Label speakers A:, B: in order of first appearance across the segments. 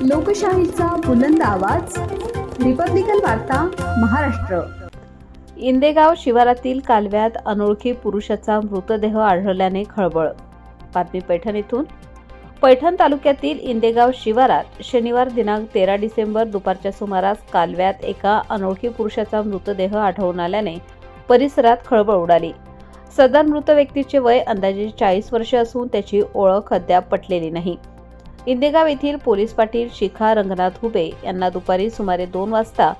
A: लोकशाहीचा बुलंद आवाज, रिपब्लिकन वार्ता महाराष्ट्र।
B: इंदेगाव शिवारातील कालव्यात अनोळखी पुरुषाचा मृतदेह आढळल्याने खळबळ। बातमी पैठण येथून। पैठण तालुक्यातील इंदेगाव शिवारात शनिवार दिनांक 13 डिसेंबर दुपारच्या सुमारास कालव्यात एका अनोळखी पुरुषाचा मृतदेह आढळून आल्याने परिसरात खळबळ उडाली। सदर मृत व्यक्तीचे वय अंदाजे 40 वर्षे असून त्याची ओळख अद्याप पटलेली नाही। इंदेगाव येथील पोलीस पाटील शिखा रंगनाथ हुबे यांना दुपारी सुमारे 2 वाजता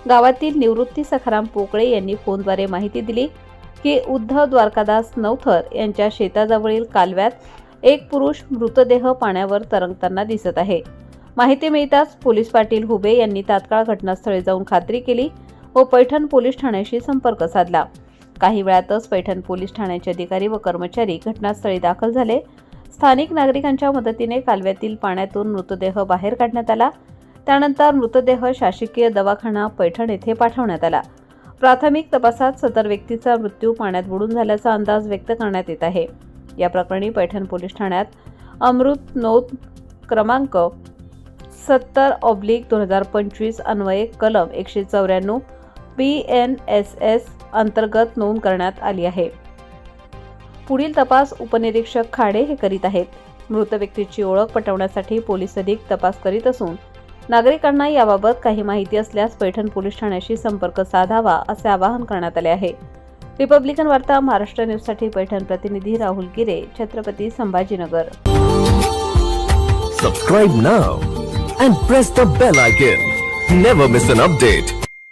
B: गावातील निवृत्ती सखाराम पोकळे यांनी फोनद्वारे माहिती दिली की उद्धव द्वारकादास नवथर यांच्या शेताजवळील कालव्यात एक पुरुष मृतदेह पाण्यावर तरंगताना दिसत आहे। माहिती मिळताच पोलीस पाटील हुबे यांनी तात्काळ घटनास्थळी जाऊन खात्री केली व पैठण पोलीस ठाण्याशी संपर्क साधला। काही वेळातच पैठण पोलीस ठाण्याचे अधिकारी व कर्मचारी घटनास्थळी दाखल झाले। स्थानिक नागरिकांच्या मदतीने कालव्यातील पाण्यातून मृतदेह बाहेर काढण्यात आला। त्यानंतर मृतदेह शासकीय दवाखाना पैठण येथे पाठवण्यात आला। प्राथमिक तपासात सदर व्यक्तीचा मृत्यू पाण्यात बुडून झाल्याचा अंदाज व्यक्त करण्यात येत आहे। या प्रकरणी पैठण पोलीस ठाण्यात अमृत नोंद क्रमांक 70/2025 अन्वये कलम 194 BNSS अंतर्गत नोंद करण्यात आली आहे। पुढील तपास उपनिरीक्षक खाडे हे करीत आहेत। मृत व्यक्तीची ओळख पटवण्यासाठी पोलीस अधिक तपास करीत असून नागरिकांना याबाबत काही माहिती असल्यास पैठण पोलीस ठाण्याशी संपर्क साधावा असे आवाहन करण्यात आले आहे। रिपब्लिकन वार्ता महाराष्ट्र न्यूजसाठी पैठण प्रतिनिधी राहुल गिरे, Chhatrapati Sambhajinagar.
C: Subscribe now and press the bell icon. Never miss an update.